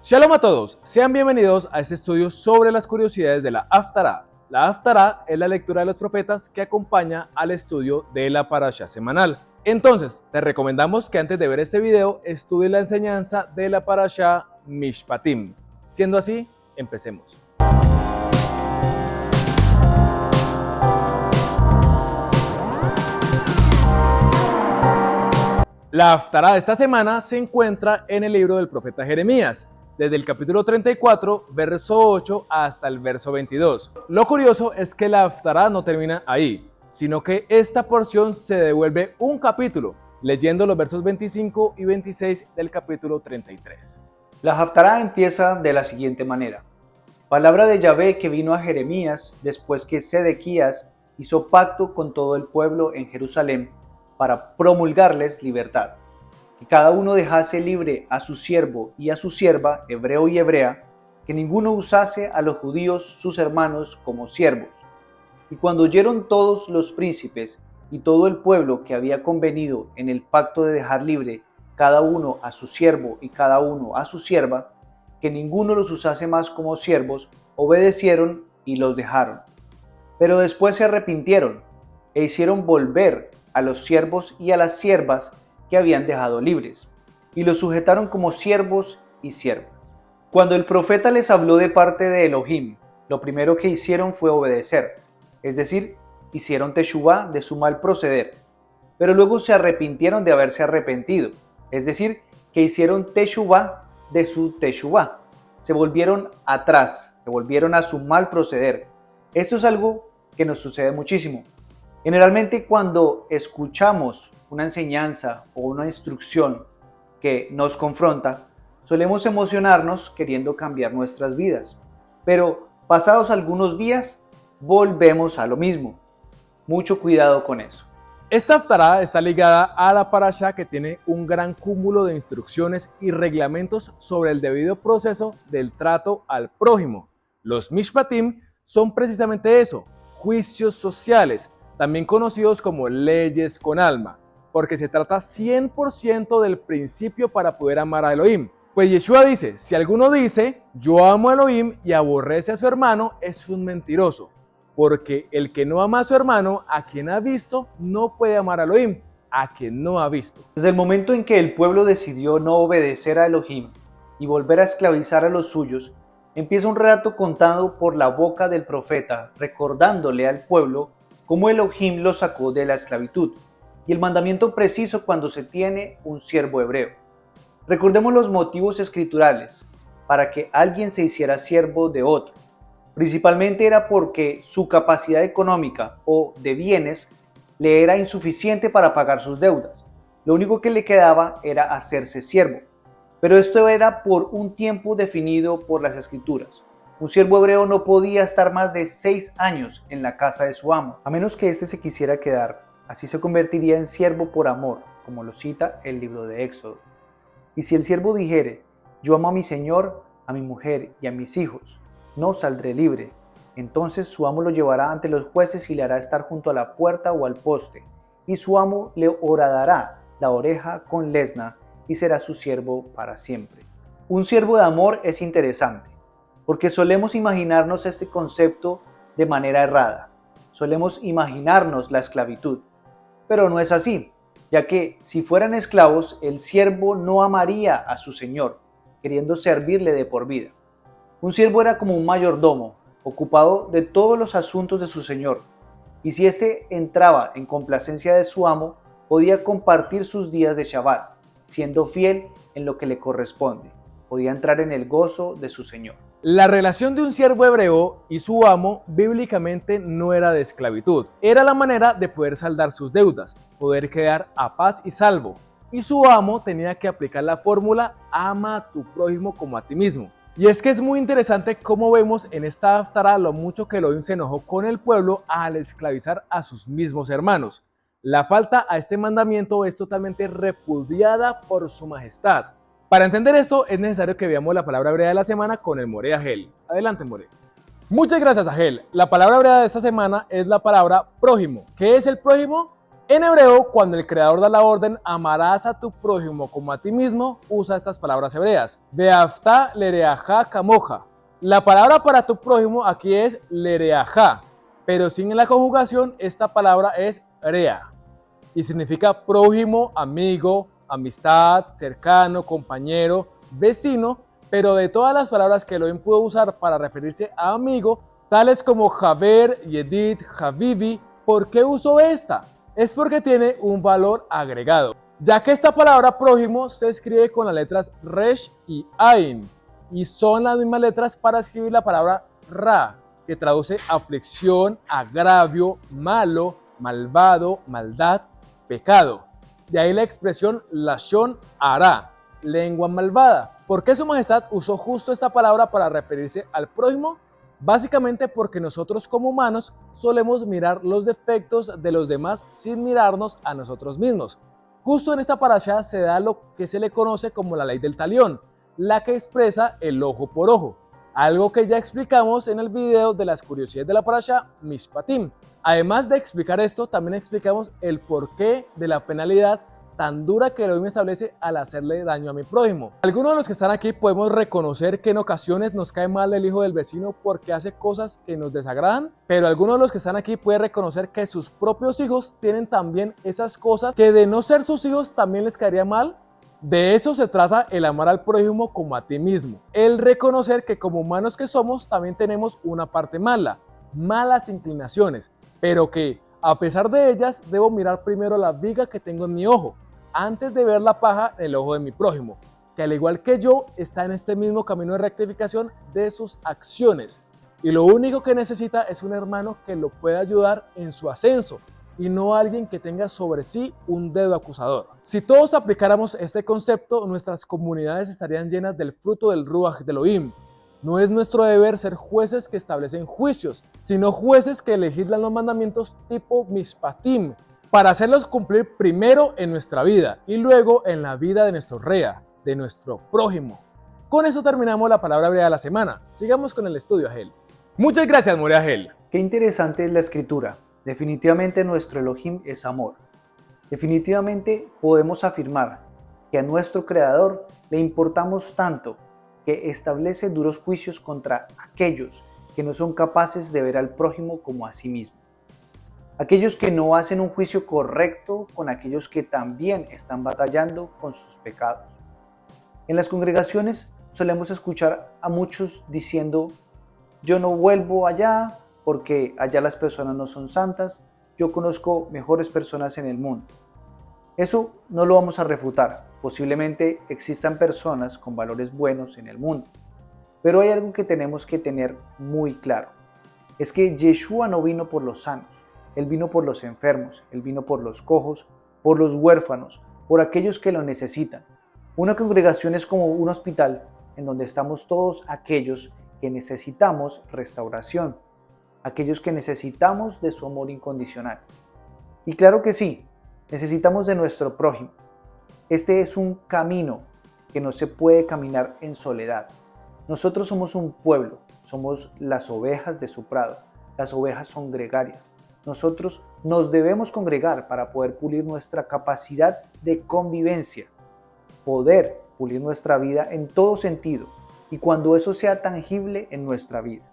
Shalom a todos, sean bienvenidos a este estudio sobre las curiosidades de la Haftará. La Haftará es la lectura de los profetas que acompaña al estudio de la Parashá semanal. Entonces, te recomendamos que antes de ver este video estudies la enseñanza de la Parashá Mishpatim. Siendo así, empecemos. La Haftará de esta semana se encuentra en el libro del profeta Jeremías, desde el capítulo 34, verso 8 hasta el verso 22. Lo curioso es que la Haftará no termina ahí, sino que esta porción se devuelve un capítulo, leyendo los versos 25 y 26 del capítulo 33. La Haftará empieza de la siguiente manera. Palabra de Yahvé que vino a Jeremías después que Sedequías hizo pacto con todo el pueblo en Jerusalén para promulgarles libertad. Que cada uno dejase libre a su siervo y a su sierva, hebreo y hebrea, que ninguno usase a los judíos sus hermanos como siervos. Y cuando oyeron todos los príncipes y todo el pueblo que había convenido en el pacto de dejar libre cada uno a su siervo y cada uno a su sierva, que ninguno los usase más como siervos, obedecieron y los dejaron. Pero después se arrepintieron e hicieron volver a los siervos y a las siervas que habían dejado libres, y los sujetaron como siervos y siervas. Cuando el profeta les habló de parte de Elohim, lo primero que hicieron fue obedecer, es decir, hicieron teshuvá de su mal proceder, pero luego se arrepintieron de haberse arrepentido, es decir, que hicieron teshuvá de su teshuvá, se volvieron atrás, se volvieron a su mal proceder. Esto es algo que nos sucede muchísimo. Generalmente cuando escuchamos una enseñanza o una instrucción que nos confronta, solemos emocionarnos queriendo cambiar nuestras vidas, pero pasados algunos días volvemos a lo mismo. Mucho cuidado con eso. Esta Haftará está ligada a la Parashá que tiene un gran cúmulo de instrucciones y reglamentos sobre el debido proceso del trato al prójimo. Los Mishpatim son precisamente eso, juicios sociales, también conocidos como leyes con alma, porque se trata 100% del principio para poder amar a Elohim. Pues Yeshua dice, si alguno dice, yo amo a Elohim y aborrece a su hermano, es un mentiroso, porque el que no ama a su hermano, a quien ha visto, no puede amar a Elohim, a quien no ha visto. Desde el momento en que el pueblo decidió no obedecer a Elohim y volver a esclavizar a los suyos, empieza un relato contado por la boca del profeta, recordándole al pueblo cómo Elohim lo sacó de la esclavitud, y el mandamiento preciso cuando se tiene un siervo hebreo. Recordemos los motivos escriturales para que alguien se hiciera siervo de otro. Principalmente era porque su capacidad económica o de bienes le era insuficiente para pagar sus deudas. Lo único que le quedaba era hacerse siervo. Pero esto era por un tiempo definido por las escrituras. Un siervo hebreo no podía estar más de 6 años en la casa de su amo, a menos que éste se quisiera quedar. Así se convertiría en siervo por amor, como lo cita el libro de Éxodo. Y si el siervo dijere, yo amo a mi señor, a mi mujer y a mis hijos, no saldré libre, entonces su amo lo llevará ante los jueces y le hará estar junto a la puerta o al poste, y su amo le horadará la oreja con lesna y será su siervo para siempre. Un siervo de amor es interesante, porque solemos imaginarnos este concepto de manera errada. Solemos imaginarnos la esclavitud. Pero no es así, ya que si fueran esclavos, el siervo no amaría a su señor, queriendo servirle de por vida. Un siervo era como un mayordomo, ocupado de todos los asuntos de su señor, y si éste entraba en complacencia de su amo, podía compartir sus días de Shabbat, siendo fiel en lo que le corresponde. Podía entrar en el gozo de su señor. La relación de un siervo hebreo y su amo bíblicamente no era de esclavitud, era la manera de poder saldar sus deudas, poder quedar a paz y salvo, y su amo tenía que aplicar la fórmula ama a tu prójimo como a ti mismo. Y es que es muy interesante cómo vemos en esta Haftará lo mucho que Elohim se enojó con el pueblo al esclavizar a sus mismos hermanos. La falta a este mandamiento es totalmente repudiada por su majestad. Para entender esto es necesario que veamos la palabra hebrea de la semana con el Moré Agel. Adelante, Moré. Muchas gracias, Agel. La palabra hebrea de esta semana es la palabra prójimo. ¿Qué es el prójimo? En hebreo, cuando el creador da la orden, amarás a tu prójimo como a ti mismo, usa estas palabras hebreas. Ve'afta lereajá kamoja. La palabra para tu prójimo aquí es lereajá, pero sin la conjugación, esta palabra es rea y significa prójimo, amigo, amistad, cercano, compañero, vecino, pero de todas las palabras que Elohim pudo usar para referirse a amigo, tales como Javer, Yedid, Habibi, ¿por qué usó esta? Es porque tiene un valor agregado, ya que esta palabra prójimo se escribe con las letras Resh y Ain, y son las mismas letras para escribir la palabra Ra, que traduce aflicción, agravio, malo, malvado, maldad, pecado. De ahí la expresión Lashon Hara, lengua malvada. ¿Por qué su majestad usó justo esta palabra para referirse al prójimo? Básicamente porque nosotros como humanos solemos mirar los defectos de los demás sin mirarnos a nosotros mismos. Justo en esta parashá se da lo que se le conoce como la ley del talión, la que expresa el ojo por ojo, algo que ya explicamos en el video de las curiosidades de la parashá Mishpatim. Además de explicar esto, también explicamos el porqué de la penalidad tan dura que Elohim establece al hacerle daño a mi prójimo. Algunos de los que están aquí podemos reconocer que en ocasiones nos cae mal el hijo del vecino porque hace cosas que nos desagradan, pero algunos de los que están aquí pueden reconocer que sus propios hijos tienen también esas cosas que de no ser sus hijos también les caería mal. De eso se trata el amar al prójimo como a ti mismo. El reconocer que como humanos que somos también tenemos una parte mala, malas inclinaciones, pero que a pesar de ellas debo mirar primero la viga que tengo en mi ojo, antes de ver la paja en el ojo de mi prójimo, que al igual que yo está en este mismo camino de rectificación de sus acciones. Y lo único que necesita es un hermano que lo pueda ayudar en su ascenso, y no alguien que tenga sobre sí un dedo acusador. Si todos aplicáramos este concepto, nuestras comunidades estarían llenas del fruto del Ruach de Elohim. No es nuestro deber ser jueces que establecen juicios, sino jueces que legislan los mandamientos tipo Mishpatim, para hacerlos cumplir primero en nuestra vida y luego en la vida de nuestro rea, de nuestro prójimo. Con eso terminamos la palabra hebrea de la semana. Sigamos con el estudio, Agel. Muchas gracias, More Agel. Qué interesante es la escritura. Definitivamente nuestro Elohim es amor. Definitivamente podemos afirmar que a nuestro Creador le importamos tanto que establece duros juicios contra aquellos que no son capaces de ver al prójimo como a sí mismo. Aquellos que no hacen un juicio correcto con aquellos que también están batallando con sus pecados. En las congregaciones solemos escuchar a muchos diciendo: yo no vuelvo allá porque allá las personas no son santas, yo conozco mejores personas en el mundo. Eso no lo vamos a refutar. Posiblemente existan personas con valores buenos en el mundo. Pero hay algo que tenemos que tener muy claro. Es que Yeshua no vino por los sanos. Él vino por los enfermos, Él vino por los cojos, por los huérfanos, por aquellos que lo necesitan. Una congregación es como un hospital en donde estamos todos aquellos que necesitamos restauración, aquellos que necesitamos de su amor incondicional. Y claro que sí, necesitamos de nuestro prójimo. Este es un camino que no se puede caminar en soledad. Nosotros somos un pueblo, somos las ovejas de su prado. Las ovejas son gregarias. Nosotros nos debemos congregar para poder pulir nuestra capacidad de convivencia, poder pulir nuestra vida en todo sentido y cuando eso sea tangible en nuestra vida.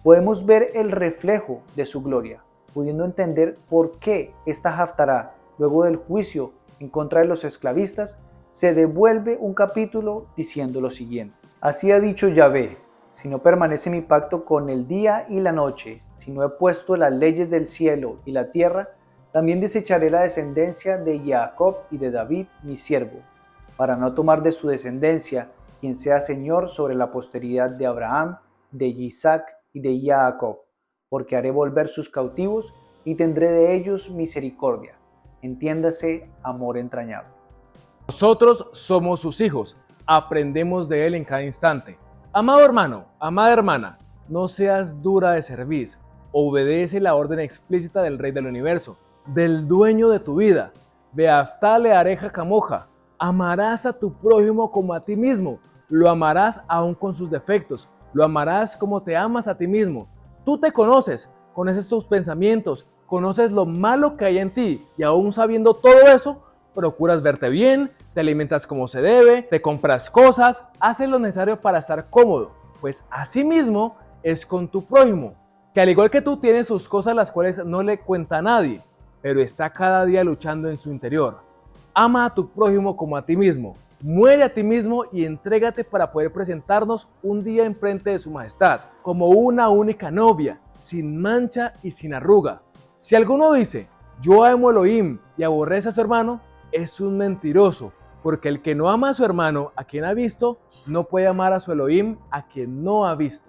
Podemos ver el reflejo de su gloria, pudiendo entender por qué esta Haftará, luego del juicio en contra de los esclavistas, se devuelve un capítulo diciendo lo siguiente: así ha dicho Yahvé, si no permanece mi pacto con el día y la noche, si no he puesto las leyes del cielo y la tierra, también desecharé la descendencia de Jacob y de David, mi siervo, para no tomar de su descendencia quien sea señor sobre la posteridad de Abraham, de Isaac y de Jacob, porque haré volver sus cautivos y tendré de ellos misericordia. Entiéndase, amor entrañable. Nosotros somos sus hijos, aprendemos de él en cada instante. Amado hermano, amada hermana, no seas dura de cerviz, obedece la orden explícita del Rey del Universo, del dueño de tu vida. Beaftá leareja camoja, amarás a tu prójimo como a ti mismo, lo amarás aún con sus defectos, lo amarás como te amas a ti mismo. Tú te conoces, conoces tus pensamientos, conoces lo malo que hay en ti y aún sabiendo todo eso, procuras verte bien, te alimentas como se debe, te compras cosas, haces lo necesario para estar cómodo, pues así mismo es con tu prójimo, que al igual que tú tiene sus cosas las cuales no le cuenta a nadie, pero está cada día luchando en su interior. Ama a tu prójimo como a ti mismo, muere a ti mismo y entrégate para poder presentarnos un día enfrente de su majestad, como una única novia, sin mancha y sin arruga. Si alguno dice, yo amo a Elohim y aborrece a su hermano, es un mentiroso, porque el que no ama a su hermano a quien ha visto, no puede amar a su Elohim a quien no ha visto.